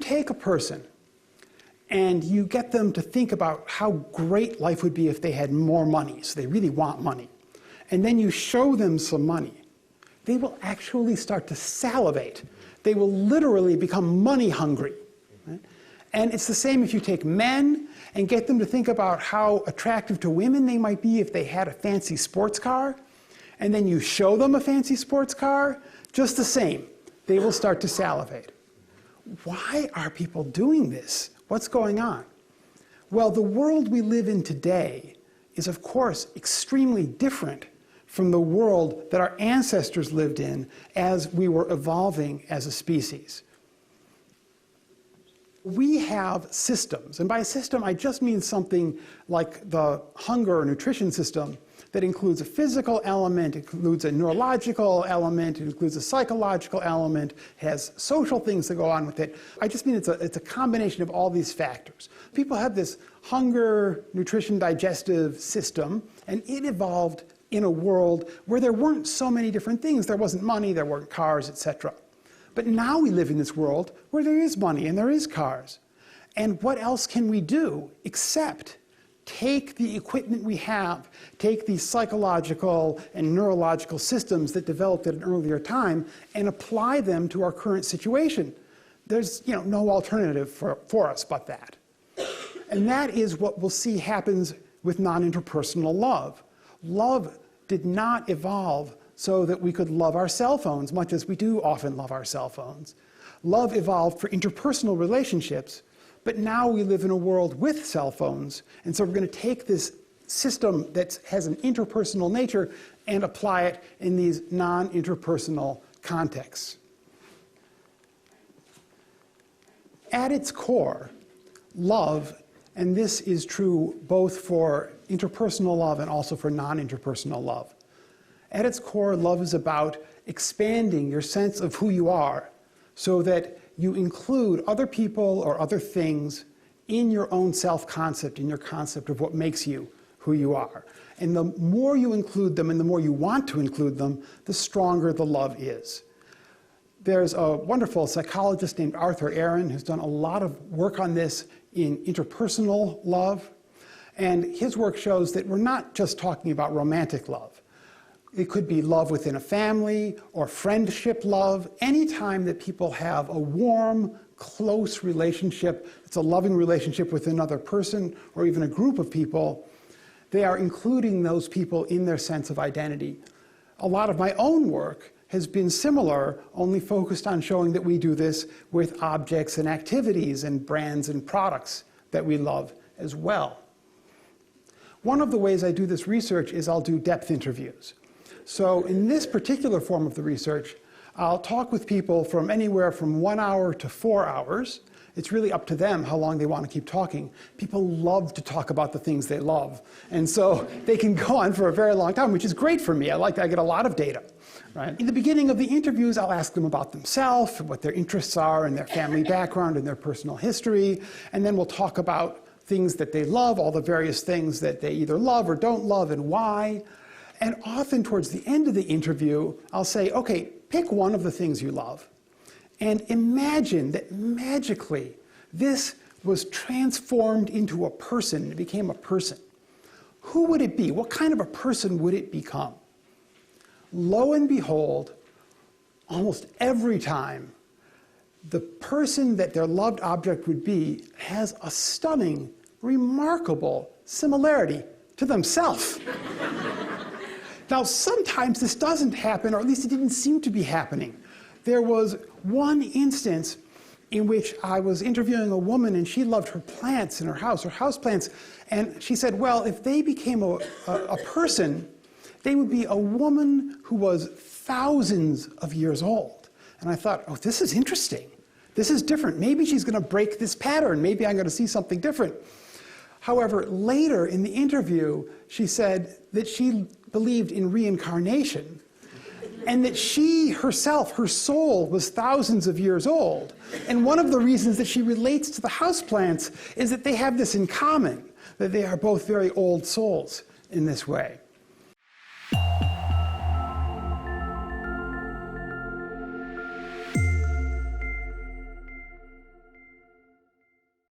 take a person and you get them to think about how great life would be if they had more money, so they really want money, and then you show them some money, they will actually start to salivate. They will literally become money hungry. Right? And it's the same if you take men and get them to think about how attractive to women they might be if they had a fancy sports car, and then you show them a fancy sports car, just the same. They will start to salivate. Why are people doing this? What's going on? Well, the world we live in today is, of course, extremely different from the world that our ancestors lived in as we were evolving as a species. We have systems, and by system I just mean something like the hunger or nutrition system that includes a physical element, includes a neurological element, it includes a psychological element, has social things that go on with it. I just mean it's a combination of all these factors. People have this hunger, nutrition, digestive system, and it evolved in a world where there weren't so many different things. There wasn't money, there weren't cars, etc. But now we live in this world where there is money and there is cars. And what else can we do except take the equipment we have, take these psychological and neurological systems that developed at an earlier time, and apply them to our current situation? There's no alternative for us but that. And that is what we'll see happens with non-interpersonal love. Love did not evolve so that we could love our cell phones, much as we do often love our cell phones. Love evolved for interpersonal relationships, but now we live in a world with cell phones, and so we're going to take this system that has an interpersonal nature and apply it in these non-interpersonal contexts. At its core, love, and this is true both for interpersonal love and also for non-interpersonal love. At its core, love is about expanding your sense of who you are so that you include other people or other things in your own self-concept, in your concept of what makes you who you are. And the more you include them and the more you want to include them, the stronger the love is. There's a wonderful psychologist named Aaaron who's done a lot of work on this in interpersonal love. And his work shows that we're not just talking about romantic love. It could be love within a family or friendship love. Anytime that people have a warm, close relationship, it's a loving relationship with another person or even a group of people, they are including those people in their sense of identity. A lot of my own work has been similar, only focused on showing that we do this with objects and activities and brands and products that we love as well. One of the ways I do this research is I'll do depth interviews. So in this particular form of the research, I'll talk with people from anywhere from 1 hour to 4 hours. It's really up to them how long they want to keep talking. People love to talk about the things they love. And so they can go on for a very long time, which is great for me. I get a lot of data. Right? In the beginning of the interviews, I'll ask them about themselves, what their interests are, and their family background, and their personal history. And then we'll talk about things that they love, all the various things that they either love or don't love, and why. And often towards the end of the interview, I'll say, okay, pick one of the things you love. And imagine that magically this was transformed into a person. It became a person. Who would it be? What kind of a person would it become? Lo and behold, almost every time, the person that their loved object would be has a stunning, remarkable similarity to themselves. Now, sometimes this doesn't happen, or at least it didn't seem to be happening. There was one instance in which I was interviewing a woman, and she loved her plants in her house plants, and she said, well, if they became a person, they would be a woman who was thousands of years old. And I thought, oh, this is interesting. This is different. Maybe she's going to break this pattern. Maybe I'm going to see something different. However, later in the interview, she said that she believed in reincarnation and that she herself, her soul, was thousands of years old. And one of the reasons that she relates to the houseplants is that they have this in common, that they are both very old souls in this way.